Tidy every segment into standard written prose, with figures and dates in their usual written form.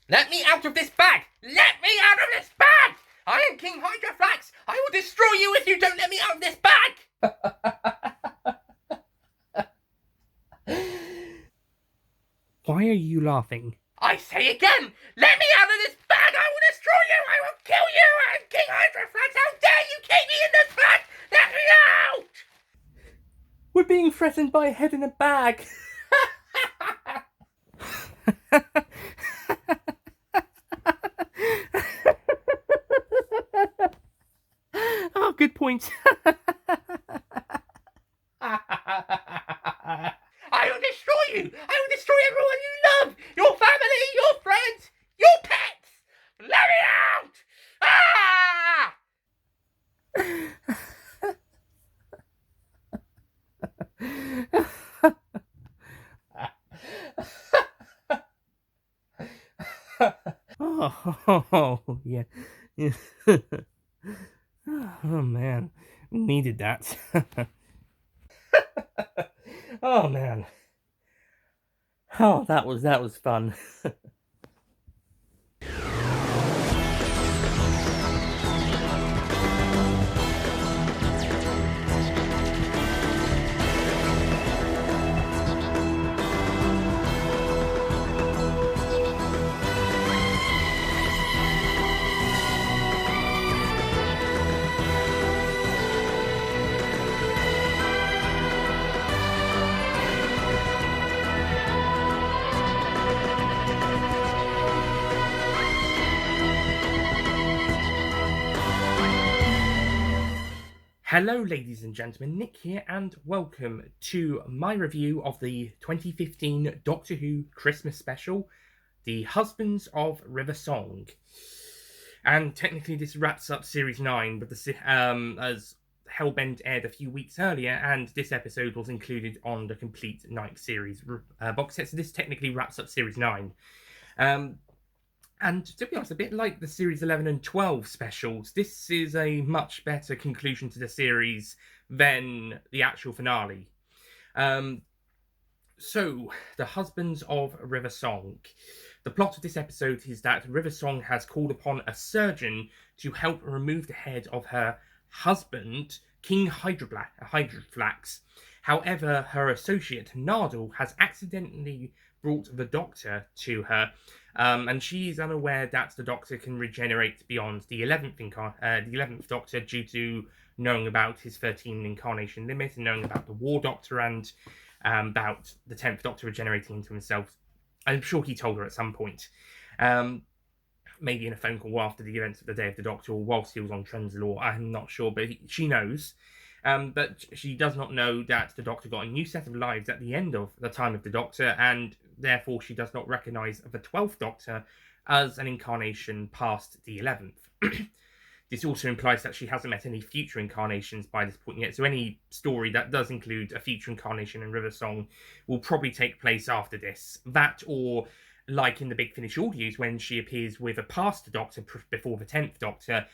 Let me out of this bag! Let me out of this bag! I am King Hydroflax! I will destroy you if you don't let me out of this bag! Why are you laughing? I say again, let me out of this bag! I will destroy you! I will kill you! I am King Hydroflax! How dare you keep me in this bag! Let me out! We're being threatened by a head in a bag. Oh, good point. I will destroy you! I will destroy everyone you love! Your family, your friends, your pets! Let me out! Oh, yeah. Oh, man. Needed that. Oh, man. Oh, that was fun. Hello, ladies and gentlemen, Nick here, and welcome to my review of the 2015 Doctor Who Christmas special, The Husbands of River Song. And technically, this wraps up Series 9, but as Hellbent aired a few weeks earlier, and this episode was included on the complete Night series box set, so this technically wraps up Series 9. And to be honest, a bit like the Series 11 and 12 specials, this is a much better conclusion to the series than the actual finale. So, The Husbands of River Song. The plot of this episode is that River Song has called upon a surgeon to help remove the head of her husband, King Hydroflax. However, her associate, Nardole, has accidentally brought the Doctor to her, and she's unaware that the Doctor can regenerate beyond the 11th Doctor due to knowing about his 13 incarnation limit and knowing about the War Doctor and about the 10th Doctor regenerating into himself. I'm sure he told her at some point. Maybe in a phone call after the events of the Day of the Doctor or whilst he was on Trenzalore. I'm not sure, but she knows. But she does not know that the Doctor got a new set of lives at the end of the time of the Doctor, and therefore she does not recognise the 12th Doctor as an incarnation past the 11th. This also implies that she hasn't met any future incarnations by this point yet, so any story that does include a future incarnation in River Song will probably take place after this. That, or like in the Big Finish audios, when she appears with a past Doctor before the 10th Doctor,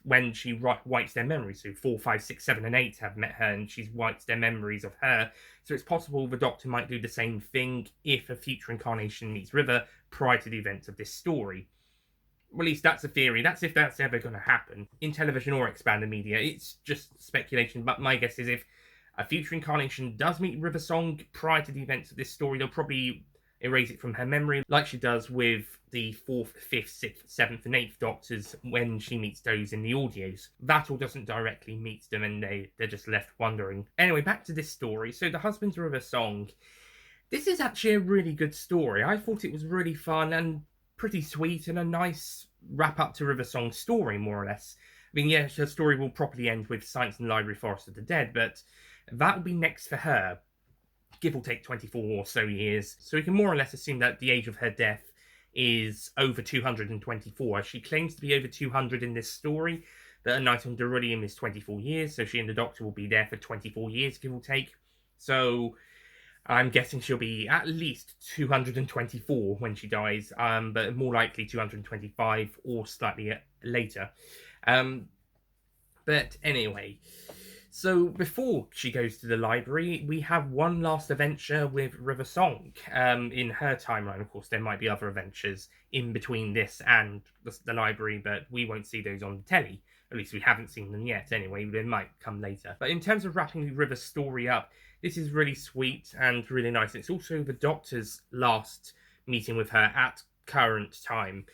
when she wipes their memories. So 4, 5, 6, 7, and 8 have met her, and she's wiped their memories of her. So it's possible the Doctor might do the same thing if a future incarnation meets River prior to the events of this story. At least that's a theory. That's if that's ever going to happen in television or expanded media. It's just speculation, but my guess is if a future incarnation does meet River Song prior to the events of this story, they'll probably erase it from her memory, like she does with the 4th, 5th, 6th, 7th, and 8th Doctors when she meets those in the audios. That all doesn't directly meet them, and they're just left wondering. Anyway, back to this story. So, The Husbands of River Song. This is actually a really good story. I thought it was really fun and pretty sweet and a nice wrap up to River Song's story, more or less. I mean, yes, her story will properly end with Science and Library Forest of the Dead, but that will be next for her, give or take 24 or so years. So we can more or less assume that the age of her death is over 224. She claims to be over 200 in this story, that A Night on Darulium is 24 years, so she and the Doctor will be there for 24 years, give or take. So I'm guessing she'll be at least 224 when she dies, but more likely 225 or slightly later. But anyway, So before she goes to the library, we have one last adventure with River Song. In her timeline, of course, there might be other adventures in between this and the library, but we won't see those on the telly. At least we haven't seen them yet anyway, they might come later. But in terms of wrapping River's story up, this is really sweet and really nice. It's also the Doctor's last meeting with her at current time.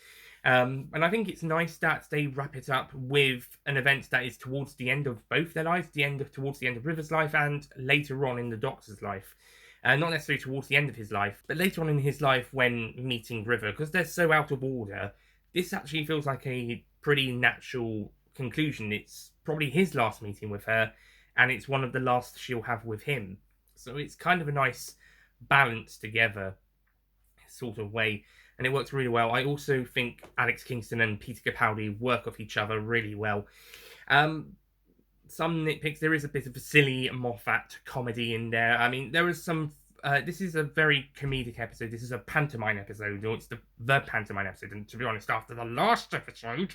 And I think it's nice that they wrap it up with an event that is towards the end of both their lives, towards the end of River's life, and later on in the Doctor's life. Not necessarily towards the end of his life, but later on in his life when meeting River, because they're so out of order. This actually feels like a pretty natural conclusion. It's probably his last meeting with her, and it's one of the last she'll have with him. So it's kind of a nice balance together sort of way, and it works really well. I also think Alex Kingston and Peter Capaldi work off each other really well. Some nitpicks, there is a bit of a silly Moffat comedy in there. I mean, there is some. This is a very comedic episode. This is a pantomime episode, or it's the pantomime episode. And to be honest, after the last episode,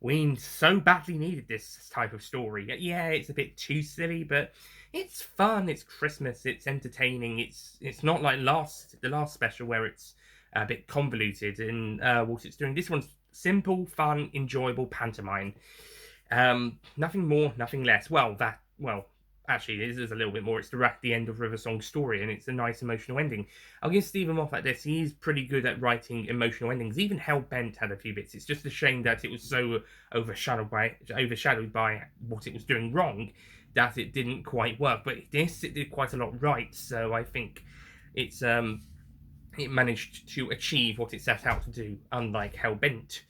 we so badly needed this type of story. Yeah, it's a bit too silly, but it's fun. It's Christmas. It's entertaining. It's not like the last special where it's a bit convoluted in what it's doing. This one's simple, fun, enjoyable pantomime. Nothing more, nothing less. Actually, this is a little bit more. It's the end of River Song's story, and it's a nice emotional ending. I'll give Stephen Moffat this. He's pretty good at writing emotional endings. Even Hell Bent had a few bits. It's just a shame that it was so overshadowed by what it was doing wrong that it didn't quite work. But this, it did quite a lot right. So I think it managed to achieve what it set out to do, unlike Hellbent,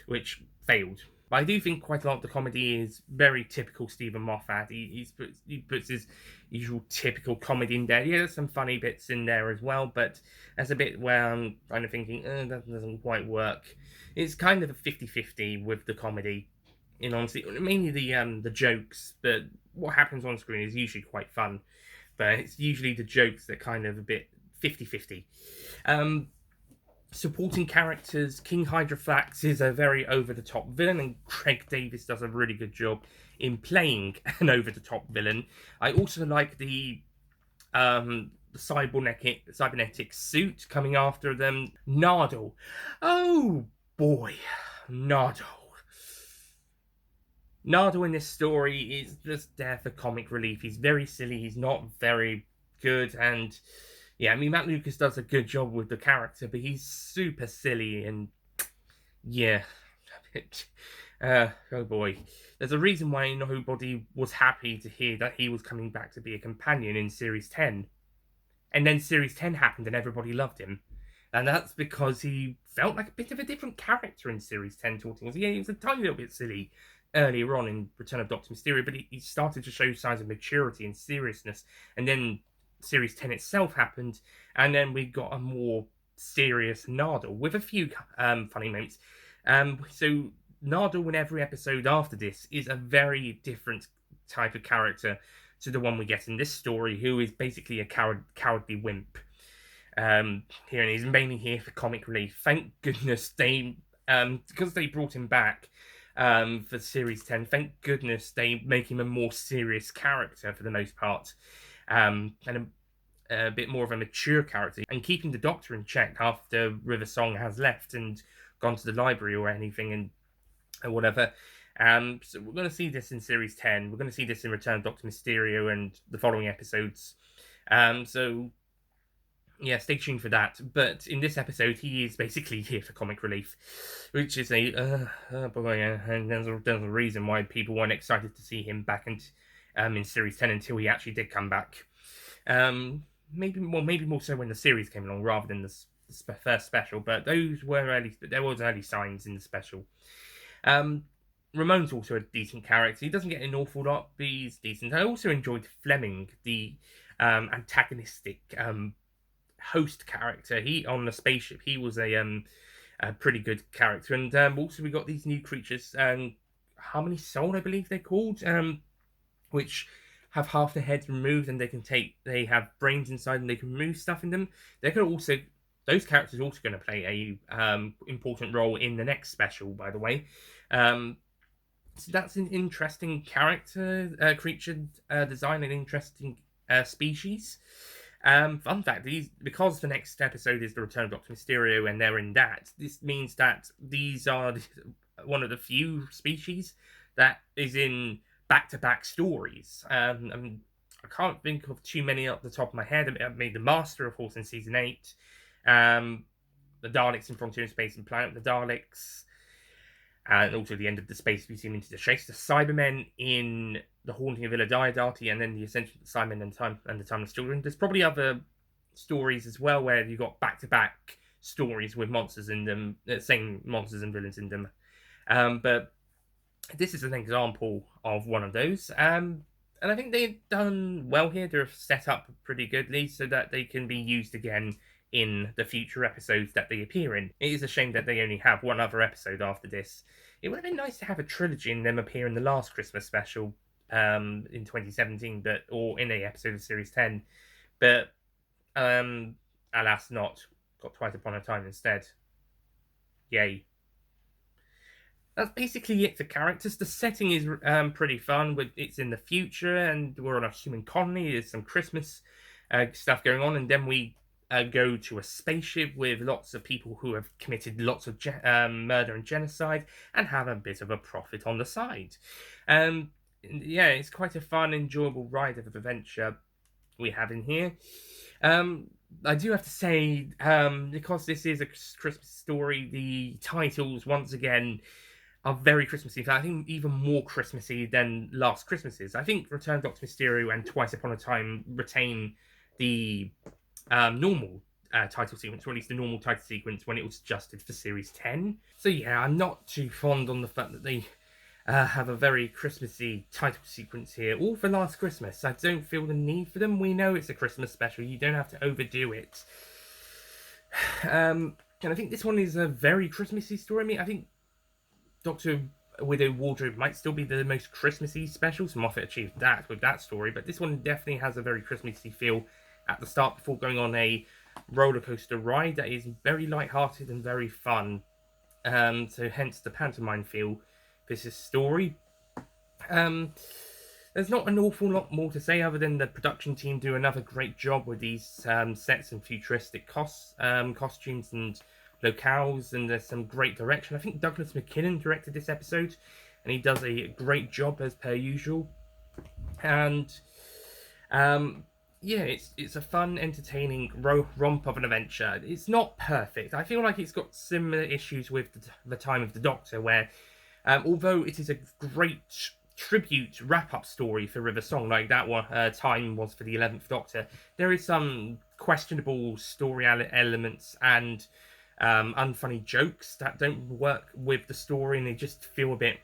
which failed. But I do think quite a lot of the comedy is very typical Stephen Moffat. He puts his usual typical comedy in there. Yeah, there's some funny bits in there as well, but there's a bit where I'm kind of thinking, that doesn't quite work. It's kind of a 50-50 with the comedy, in honesty. Mainly the jokes, but what happens on screen is usually quite fun. But it's usually the jokes that kind of a bit 50-50. Supporting characters, King Hydrofax is a very over-the-top villain, and Craig Davis does a really good job in playing an over-the-top villain. I also like the cybernetic suit coming after them. Nardole. Oh boy, Nardole. Nardole in this story is just there for comic relief. He's very silly, he's not very good, and yeah, I mean, Matt Lucas does a good job with the character, but he's super silly, and yeah, oh boy. There's a reason why nobody was happy to hear that he was coming back to be a companion in Series 10. And then Series 10 happened and everybody loved him. And that's because he felt like a bit of a different character in Series 10 to what he was. Yeah, he was a tiny little bit silly earlier on in Return of Doctor Mysterio, but he started to show signs of maturity and seriousness. And then Series 10 itself happened, and then we got a more serious Nardole with a few funny moments. So Nardole in every episode after this is a very different type of character to the one we get in this story, who is basically a cowardly wimp. Here, and he's mainly here for comic relief. Thank goodness they, because they brought him back for Series 10, thank goodness they make him a more serious character for the most part. And a bit more of a mature character, and keeping the Doctor in check after River Song has left and gone to the library or anything and whatever. So we're going to see this in Series 10. We're going to see this in Return of Doctor Mysterio and the following episodes. So yeah, stay tuned for that. But in this episode, he is basically here for comic relief, which is and there's a reason why people weren't excited to see him back in Series 10 until he actually did come back. Maybe more so when the series came along rather than the first special, but there was early signs in the special. Ramon's also a decent character. He doesn't get an awful lot, but he's decent. I also enjoyed Fleming, the antagonistic host character. He on the spaceship, he was a pretty good character. And also we got these new creatures, Harmony Soul, I believe they're called, which have half their heads removed, and they have brains inside, and they can move stuff in them. Those characters are also going to play a important role in the next special, by the way. So that's an interesting creature design, an interesting species. Fun fact: because the next episode is the return of Doctor Mysterio, and they're in that. This means that these are one of the few species that is in back-to-back stories. I can't think of too many off the top of my head. I made the Master, of course, in season 8. Um, the Daleks in Frontier in Space and Planet of the Daleks, and also the end of the Space Museum into the Chase, the Cybermen in The Haunting of Villa Diodati, and then the Ascension of the Cybermen and the Timeless Children. There's probably other stories as well where you got back-to-back stories with monsters in them, same monsters and villains in them. But this is an example of one of those. And I think they've done well here. They're set up pretty goodly so that they can be used again in the future episodes that they appear in. It is a shame that they only have one other episode after this. It would have been nice to have a trilogy and them appear in the last Christmas special in 2017, or in a episode of Series 10. But alas, not. Got Twice Upon a Time instead. Yay. That's basically it for characters. The setting is pretty fun. It's in the future, and we're on a human colony. There's some Christmas stuff going on, and then we go to a spaceship with lots of people who have committed lots of murder and genocide and have a bit of a profit on the side. Yeah, it's quite a fun, enjoyable ride of adventure we have in here. I do have to say, because this is a Christmas story, the titles, once again, are very Christmassy. I think even more Christmassy than last Christmases. I think Return of Doctor Mysterio and Twice Upon a Time retain the normal title sequence, or at least the normal title sequence when it was adjusted for Series 10. So yeah, I'm not too fond on the fact that they have a very Christmassy title sequence here, all for Last Christmas. I don't feel the need for them. We know it's a Christmas special. You don't have to overdo it. And I think this one is a very Christmassy story. I mean, I think Doctor Widow Wardrobe might still be the most Christmassy special, so Moffat achieved that with that story, but this one definitely has a very Christmassy feel at the start before going on a roller coaster ride that is very light-hearted and very fun. So hence the pantomime feel for this story. There's not an awful lot more to say other than the production team do another great job with these sets and futuristic costumes and locales, and there's some great direction. I think Douglas McKinnon directed this episode, and he does a great job as per usual. And yeah, it's a fun, entertaining romp of an adventure. It's not perfect. I feel like it's got similar issues with the Time of the Doctor, where although it is a great tribute wrap-up story for River Song, like that one Time was for the 11th Doctor, there is some questionable story elements and unfunny jokes that don't work with the story, and they just feel a bit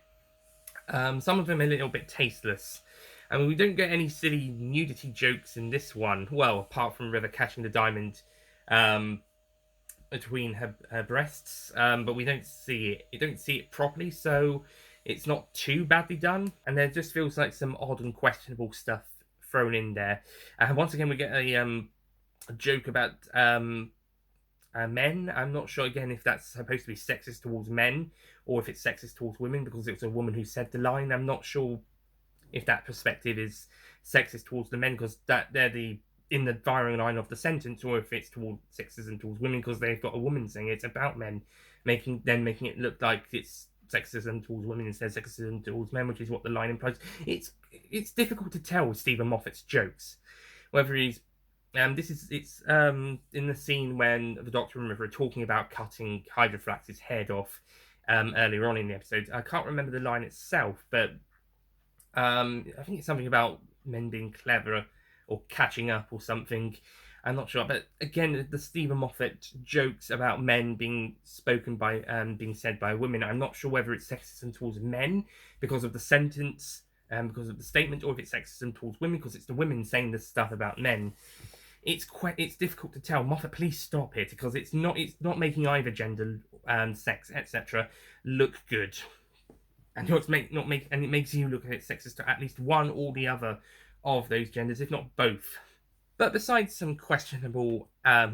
some of them a little bit tasteless. I mean, we don't get any silly nudity jokes in this one, well, apart from River catching the diamond between her breasts, but we don't see it. You don't see it properly, so it's not too badly done, and there just feels like some odd and questionable stuff thrown in there. And once again, we get a joke about men. I'm not sure again if that's supposed to be sexist towards men or if it's sexist towards women because it was a woman who said the line. I'm not sure if that perspective is sexist towards the men because that they're in the firing line of the sentence, or if it's towards sexism towards women because they've got a woman saying it's about men, making it look like it's sexism towards women instead of sexism towards men, which is what the line implies. It's difficult to tell with Stephen Moffat's jokes whether he's it's in the scene when the Doctor and River are talking about cutting Hydroflax's head off earlier on in the episode. I can't remember the line itself, but I think it's something about men being clever or catching up or something. I'm not sure, but again, the Stephen Moffat jokes about men being spoken by, being said by women. I'm not sure whether it's sexism towards men because of the sentence, because of the statement, or if it's sexism towards women because it's the women saying this stuff about men. It's difficult to tell. Moffat, please stop it because it's not making either gender, sex, etc. look good, and it makes you look at it sexist to at least one or the other of those genders, if not both. But besides some questionable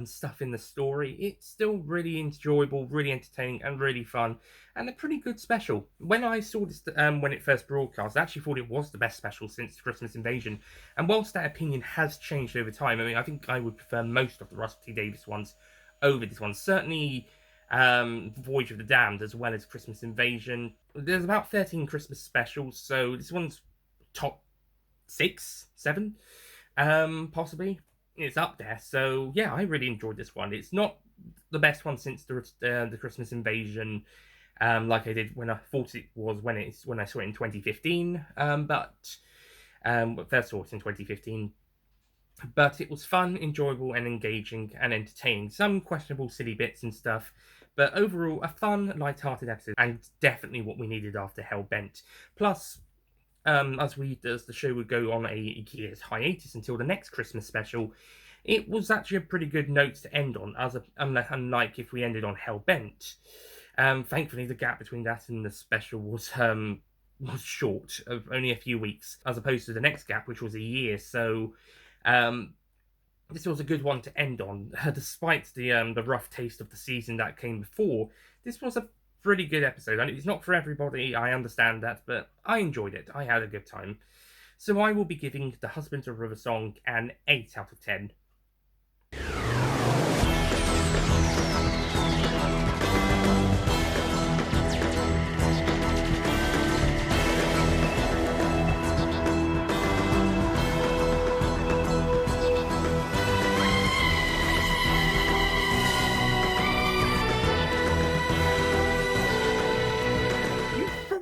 stuff in the story, it's still really enjoyable, really entertaining, and really fun, and a pretty good special. When I saw this when it first broadcast, I actually thought it was the best special since Christmas Invasion. And whilst that opinion has changed over time, I mean, I think I would prefer most of the Russell T Davies ones over this one. Certainly, Voyage of the Damned, as well as Christmas Invasion. There's about 13 Christmas specials, so this one's top 6, 7. Possibly. It's up there. So yeah, I really enjoyed this one. It's not the best one since the Christmas Invasion, like I did when I thought it was when I saw it in 2015. But first saw it in 2015. But it was fun, enjoyable, and engaging and entertaining. Some questionable, silly bits and stuff, but overall a fun, light-hearted episode, and definitely what we needed after Hellbent. Plus, as the show would go on a year's hiatus until the next Christmas special, it was actually a pretty good note to end on, unlike if we ended on Hellbent. Thankfully, the gap between that and the special was short, of only a few weeks, as opposed to the next gap, which was a year. So, this was a good one to end on, despite the rough taste of the season that came before. This was a pretty good episode. And it's not for everybody, I understand that, but I enjoyed it. I had a good time. So I will be giving The Husbands of River Song an 8 out of 10.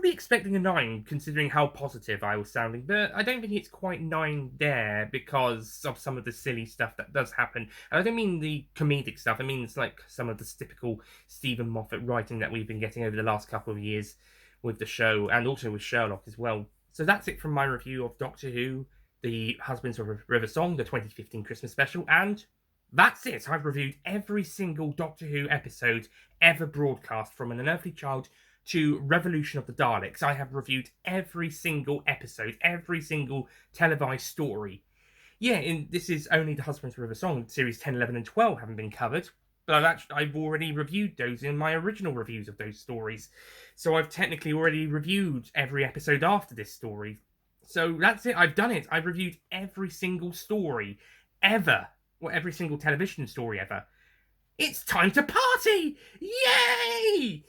Expecting a 9, considering how positive I was sounding, but I don't think it's quite 9 there because of some of the silly stuff that does happen. And I don't mean the comedic stuff, I mean it's like some of the typical Stephen Moffat writing that we've been getting over the last couple of years with the show, and also with Sherlock as well. So that's it from my review of Doctor Who, The Husbands of River Song, the 2015 Christmas special, and that's it. I've reviewed every single Doctor Who episode ever broadcast, from An Unearthly Child to Revolution of the Daleks. I have reviewed every single episode, every single televised story. Yeah, this is only The Husbands of River Song. Series 10, 11, and 12 haven't been covered, but I've already reviewed those in my original reviews of those stories. So I've technically already reviewed every episode after this story. So that's it. I've done it. I've reviewed every single story ever. Or every single television story ever. It's time to party! Yay!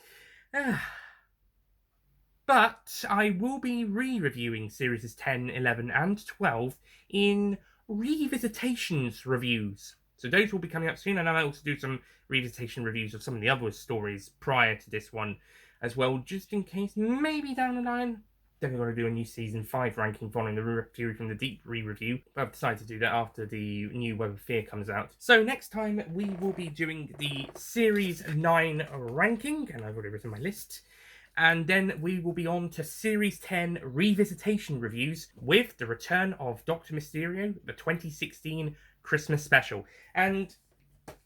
But I will be re-reviewing series 10, 11, and 12 in revisitations reviews. So those will be coming up soon, and I might also do some revisitation reviews of some of the other stories prior to this one as well, just in case maybe down the line. Definitely going to do a new season 5 ranking following the Fury from the Deep re-review. But I've decided to do that after the new Web of Fear comes out. So next time we will be doing the series 9 ranking, and I've already written my list. And then we will be on to Series 10 revisitation reviews with the return of Dr. Mysterio, the 2016 Christmas special. And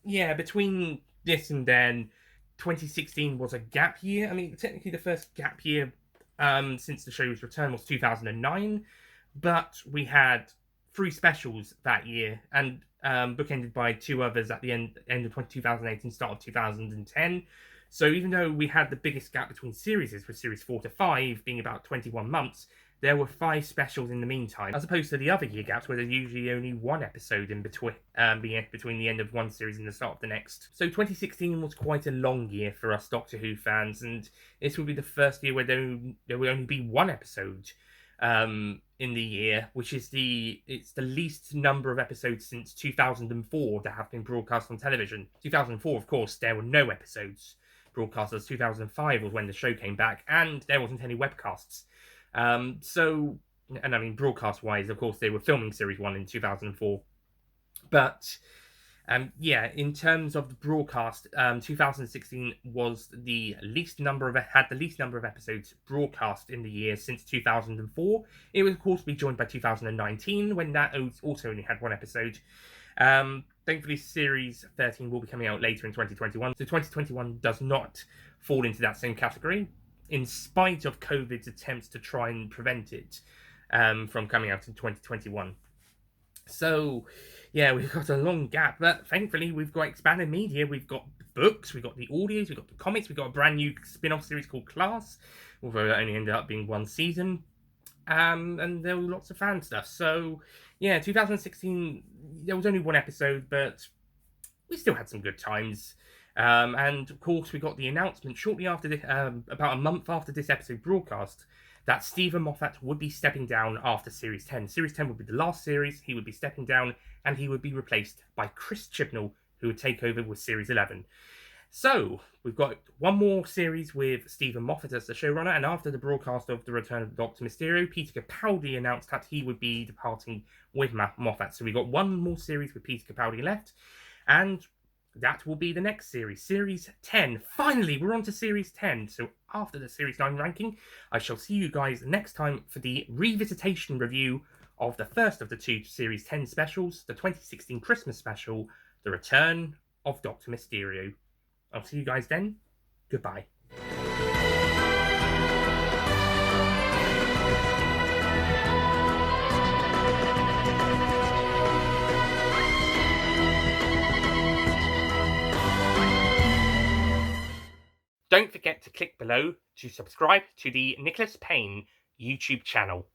yeah, between this and then, 2016 was a gap year. I mean, technically the first gap year since the show's return was 2009, but we had 3 specials that year, and bookended by 2 others at the end of 2008 and start of 2010. So even though we had the biggest gap between series, with series 4 to 5 being about 21 months, there were 5 specials in the meantime, as opposed to the other year gaps where there's usually only 1 episode in between, between the end of one series and the start of the next. So 2016 was quite a long year for us Doctor Who fans, and this will be the first year where there will only be 1 episode in the year, which is it's the least number of episodes since 2004 that have been broadcast on television. 2004, of course, there were no episodes broadcast, as 2005 was when the show came back, and there wasn't any webcasts. So, and I mean, broadcast-wise, of course, they were filming Series 1 in 2004. But, yeah, in terms of the broadcast, 2016 was had the least number of episodes broadcast in the year since 2004. It was, of course, be joined by 2019, when that also only had 1 episode. Thankfully, Series 13 will be coming out later in 2021. So 2021 does not fall into that same category, in spite of COVID's attempts to try and prevent it from coming out in 2021. So, yeah, we've got a long gap, but thankfully we've got expanded media. We've got books, we've got the audios, we've got the comics, we've got a brand new spin-off series called Class, although it only ended up being one season. And there were lots of fan stuff. So, yeah, 2016, there was only one episode, but we still had some good times. And of course, we got the announcement shortly after this, about a month after this episode broadcast, that Stephen Moffat would be stepping down after Series 10. Series 10 would be the last series, he would be stepping down, and he would be replaced by Chris Chibnall, who would take over with Series 11. So, we've got one more series with Stephen Moffat as the showrunner, and after the broadcast of The Return of Dr. Mysterio, Peter Capaldi announced that he would be departing with Moffat. So, we've got one more series with Peter Capaldi left, and that will be the next series, Series 10. Finally, we're on to Series 10. So after the Series 9 ranking, I shall see you guys next time for the revisitation review of the first of the two Series 10 specials, the 2016 Christmas special, The Return of Dr. Mysterio. I'll see you guys then. Goodbye. Don't forget to click below to subscribe to the Nicholas Payne YouTube channel.